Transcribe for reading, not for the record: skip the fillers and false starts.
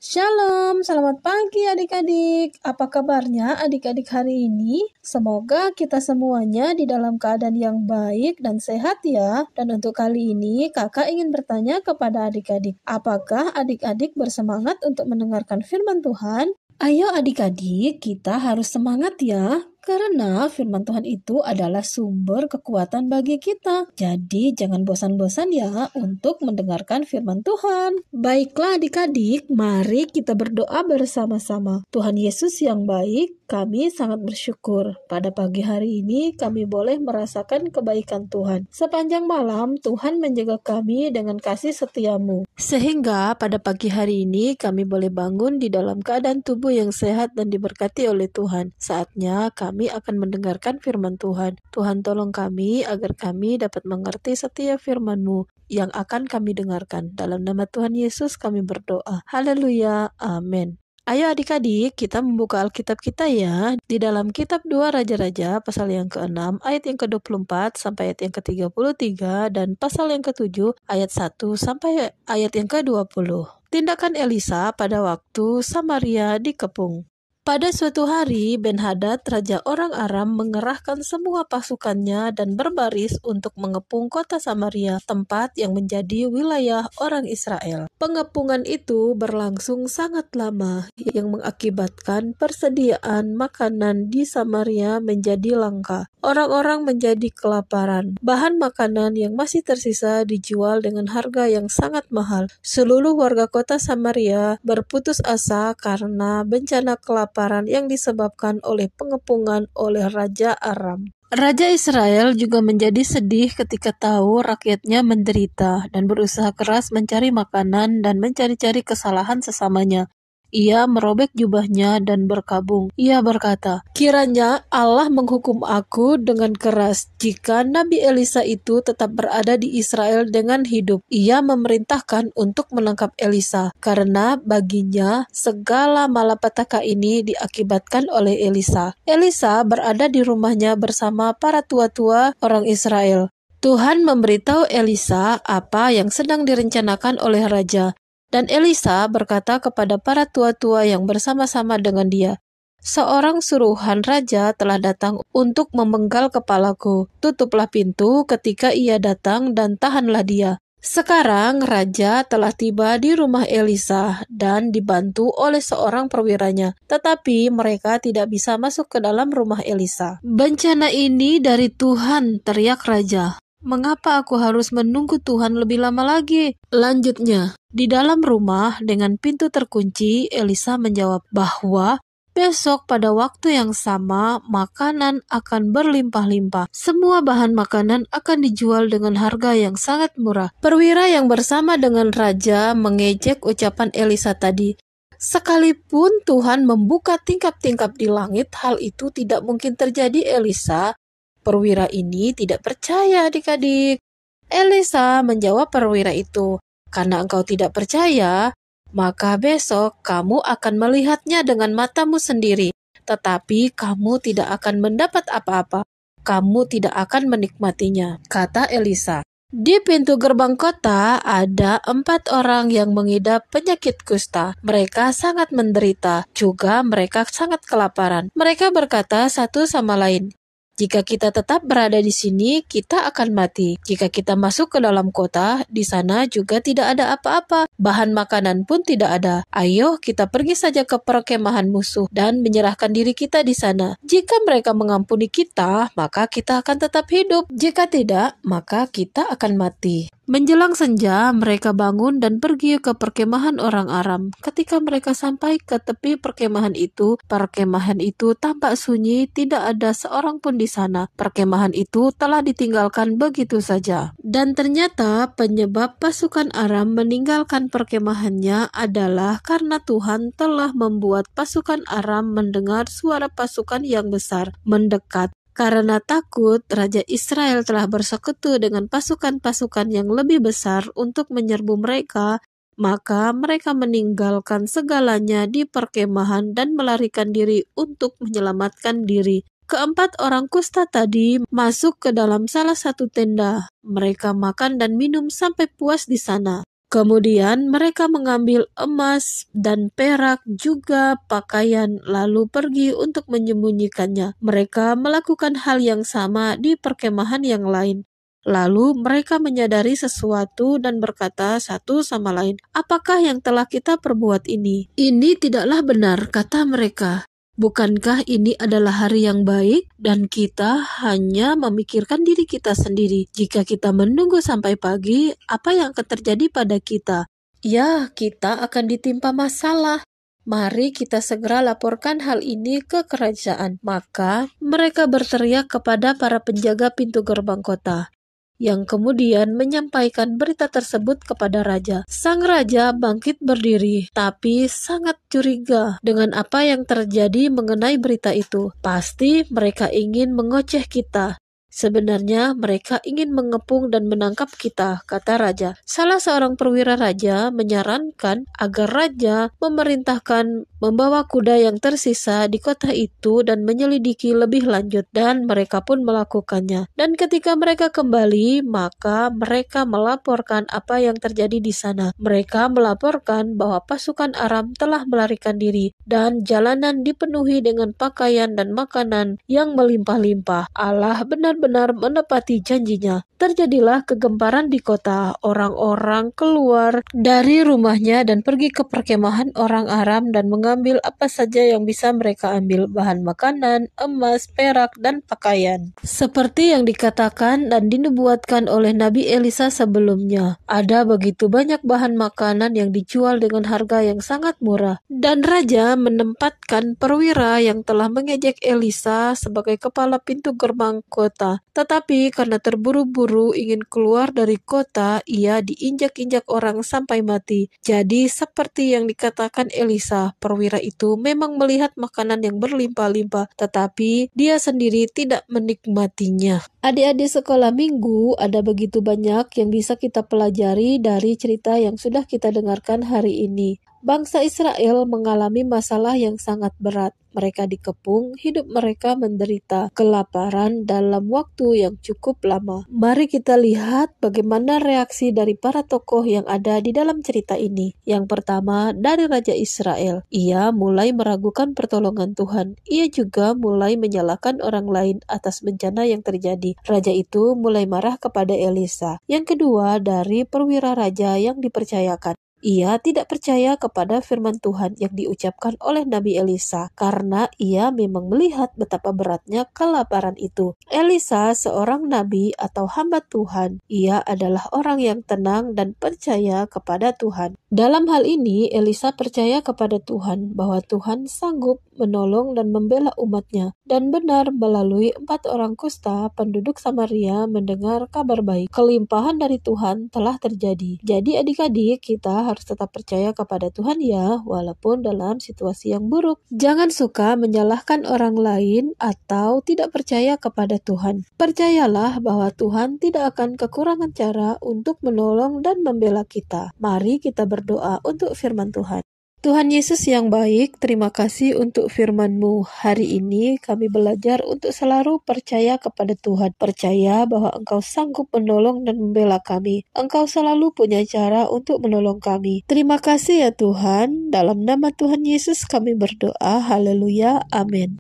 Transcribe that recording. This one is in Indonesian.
Shalom, selamat pagi adik-adik. Apa kabarnya adik-adik hari ini? Semoga kita semuanya di dalam keadaan yang baik dan sehat ya. Dan untuk kali ini kakak ingin bertanya kepada adik-adik. Apakah adik-adik bersemangat untuk mendengarkan firman Tuhan? Ayo adik-adik, kita harus semangat ya. Karena firman Tuhan itu adalah sumber kekuatan bagi kita. Jadi jangan bosan-bosan ya untuk mendengarkan firman Tuhan. Baiklah adik-adik, mari kita berdoa bersama-sama. Tuhan Yesus yang baik, kami sangat bersyukur. Pada pagi hari ini kami boleh merasakan kebaikan Tuhan. Sepanjang malam Tuhan menjaga kami dengan kasih setia-Mu. Sehingga pada pagi hari ini kami boleh bangun di dalam keadaan tubuh yang sehat dan diberkati oleh Tuhan. Saatnya kami akan mendengarkan firman Tuhan. Tuhan tolong kami agar kami dapat mengerti setiap firman-Mu yang akan kami dengarkan. Dalam nama Tuhan Yesus kami berdoa. Haleluya. Amin. Ayo adik-adik, kita membuka Alkitab kita ya. Di dalam kitab 2 Raja-Raja, pasal yang ke-6, ayat yang ke-24 sampai ayat yang ke-33, dan pasal yang ke-7, ayat 1 sampai ayat yang ke-20. Tindakan Elisa pada waktu Samaria dikepung. Pada suatu hari, Ben-Hadad, raja orang Aram, mengerahkan semua pasukannya dan berbaris untuk mengepung kota Samaria, tempat yang menjadi wilayah orang Israel. Pengepungan itu berlangsung sangat lama, yang mengakibatkan persediaan makanan di Samaria menjadi langka. Orang-orang menjadi kelaparan. Bahan makanan yang masih tersisa dijual dengan harga yang sangat mahal. Seluruh warga kota Samaria berputus asa karena bencana kelaparan yang disebabkan oleh pengepungan oleh Raja Aram. Raja Israel juga menjadi sedih ketika tahu rakyatnya menderita dan berusaha keras mencari makanan dan mencari-cari kesalahan sesamanya. Ia merobek jubahnya dan berkabung. Ia berkata, "Kiranya Allah menghukum aku dengan keras jika Nabi Elisa itu tetap berada di Israel dengan hidup." Ia memerintahkan untuk menangkap Elisa, karena baginya segala malapetaka ini diakibatkan oleh Elisa. Elisa berada di rumahnya bersama para tua-tua orang Israel. Tuhan memberitahu Elisa apa yang sedang direncanakan oleh raja. Dan Elisa berkata kepada para tua-tua yang bersama-sama dengan dia, "Seorang suruhan raja telah datang untuk memenggal kepalaku. Tutuplah pintu ketika ia datang dan tahanlah dia." Sekarang raja telah tiba di rumah Elisa dan dibantu oleh seorang perwiranya, tetapi mereka tidak bisa masuk ke dalam rumah Elisa. "Bencana ini dari Tuhan," teriak raja. "Mengapa aku harus menunggu Tuhan lebih lama lagi?" Lanjutnya, di dalam rumah dengan pintu terkunci, Elisa menjawab bahwa besok pada waktu yang sama, makanan akan berlimpah-limpah. Semua bahan makanan akan dijual dengan harga yang sangat murah. Perwira yang bersama dengan raja mengejek ucapan Elisa tadi. "Sekalipun Tuhan membuka tingkap-tingkap di langit, hal itu tidak mungkin terjadi, Elisa." Perwira ini tidak percaya adik-adik. Elisa menjawab perwira itu, "Karena engkau tidak percaya, maka besok kamu akan melihatnya dengan matamu sendiri, tetapi kamu tidak akan mendapat apa-apa. Kamu tidak akan menikmatinya," kata Elisa. Di pintu gerbang kota ada 4 orang yang mengidap penyakit kusta. Mereka sangat menderita, juga mereka sangat kelaparan. Mereka berkata satu sama lain, "Jika kita tetap berada di sini, kita akan mati. Jika kita masuk ke dalam kota, di sana juga tidak ada apa-apa. Bahan makanan pun tidak ada. Ayo kita pergi saja ke perkemahan musuh dan menyerahkan diri kita di sana. Jika mereka mengampuni kita, maka kita akan tetap hidup. Jika tidak, maka kita akan mati." Menjelang senja, mereka bangun dan pergi ke perkemahan orang Aram. Ketika mereka sampai ke tepi perkemahan itu tampak sunyi, tidak ada seorang pun di sana. Perkemahan itu telah ditinggalkan begitu saja. Dan ternyata penyebab pasukan Aram meninggalkan perkemahannya adalah karena Tuhan telah membuat pasukan Aram mendengar suara pasukan yang besar mendekat. Karena takut, Raja Israel telah bersekutu dengan pasukan-pasukan yang lebih besar untuk menyerbu mereka, maka mereka meninggalkan segalanya di perkemahan dan melarikan diri untuk menyelamatkan diri. Keempat orang kusta tadi masuk ke dalam salah satu tenda. Mereka makan dan minum sampai puas di sana. Kemudian mereka mengambil emas dan perak juga pakaian lalu pergi untuk menyembunyikannya. Mereka melakukan hal yang sama di perkemahan yang lain. Lalu mereka menyadari sesuatu dan berkata satu sama lain, "Apakah yang telah kita perbuat ini? Ini tidaklah benar," kata mereka. "Bukankah ini adalah hari yang baik dan kita hanya memikirkan diri kita sendiri? Jika kita menunggu sampai pagi, apa yang akan terjadi pada kita? Ya, kita akan ditimpa masalah. Mari kita segera laporkan hal ini ke kerajaan." Maka mereka berteriak kepada para penjaga pintu gerbang kota, yang kemudian menyampaikan berita tersebut kepada raja. Sang raja bangkit berdiri, tapi sangat curiga dengan apa yang terjadi mengenai berita itu. "Pasti mereka ingin mengoceh kita. Sebenarnya mereka ingin mengepung dan menangkap kita," kata raja. Salah seorang perwira raja menyarankan agar raja memerintahkan membawa kuda yang tersisa di kota itu dan menyelidiki lebih lanjut, dan mereka pun melakukannya. Dan ketika mereka kembali, maka mereka melaporkan apa yang terjadi di sana. Mereka melaporkan bahwa pasukan Aram telah melarikan diri dan jalanan dipenuhi dengan pakaian dan makanan yang melimpah-limpah. Allah benar-benar menepati janjinya. Terjadilah kegemparan di kota. Orang-orang keluar dari rumahnya dan pergi ke perkemahan orang Aram dan mengambil apa saja yang bisa mereka ambil, bahan makanan, emas, perak, dan pakaian. Seperti yang dikatakan dan dinubuatkan oleh Nabi Elisa sebelumnya, ada begitu banyak bahan makanan yang dijual dengan harga yang sangat murah. Dan raja menempatkan perwira yang telah mengejek Elisa sebagai kepala pintu gerbang kota. Tetapi karena terburu-buru ingin keluar dari kota, ia diinjak-injak orang sampai mati. Jadi seperti yang dikatakan Elisa, perwira itu memang melihat makanan yang berlimpah-limpah, tetapi dia sendiri tidak menikmatinya. Adik-adik sekolah minggu, ada begitu banyak yang bisa kita pelajari dari cerita yang sudah kita dengarkan hari ini. Bangsa Israel mengalami masalah yang sangat berat. Mereka dikepung, hidup mereka menderita kelaparan dalam waktu yang cukup lama. Mari kita lihat bagaimana reaksi dari para tokoh yang ada di dalam cerita ini. Yang pertama, dari Raja Israel. Ia mulai meragukan pertolongan Tuhan. Ia juga mulai menyalahkan orang lain atas bencana yang terjadi. Raja itu mulai marah kepada Elisa. Yang kedua, dari perwira raja yang dipercayakan. Ia tidak percaya kepada firman Tuhan yang diucapkan oleh Nabi Elisa karena ia memang melihat betapa beratnya kelaparan itu. Elisa seorang nabi atau hamba Tuhan. Ia adalah orang yang tenang dan percaya kepada Tuhan. Dalam hal ini, Elisa percaya kepada Tuhan bahwa Tuhan sanggup menolong dan membela umatnya. Dan benar, melalui 4 orang kusta, penduduk Samaria mendengar kabar baik. Kelimpahan dari Tuhan telah terjadi. Jadi adik-adik, kita harus tetap percaya kepada Tuhan ya, walaupun dalam situasi yang buruk. Jangan suka menyalahkan orang lain atau tidak percaya kepada Tuhan. Percayalah bahwa Tuhan tidak akan kekurangan cara untuk menolong dan membela kita. Mari kita berdoa untuk firman Tuhan. Tuhan Yesus yang baik, terima kasih untuk firman-Mu. Hari ini kami belajar untuk selalu percaya kepada Tuhan. Percaya bahwa Engkau sanggup menolong dan membela kami. Engkau selalu punya cara untuk menolong kami. Terima kasih ya Tuhan. Dalam nama Tuhan Yesus kami berdoa. Haleluya. Amin.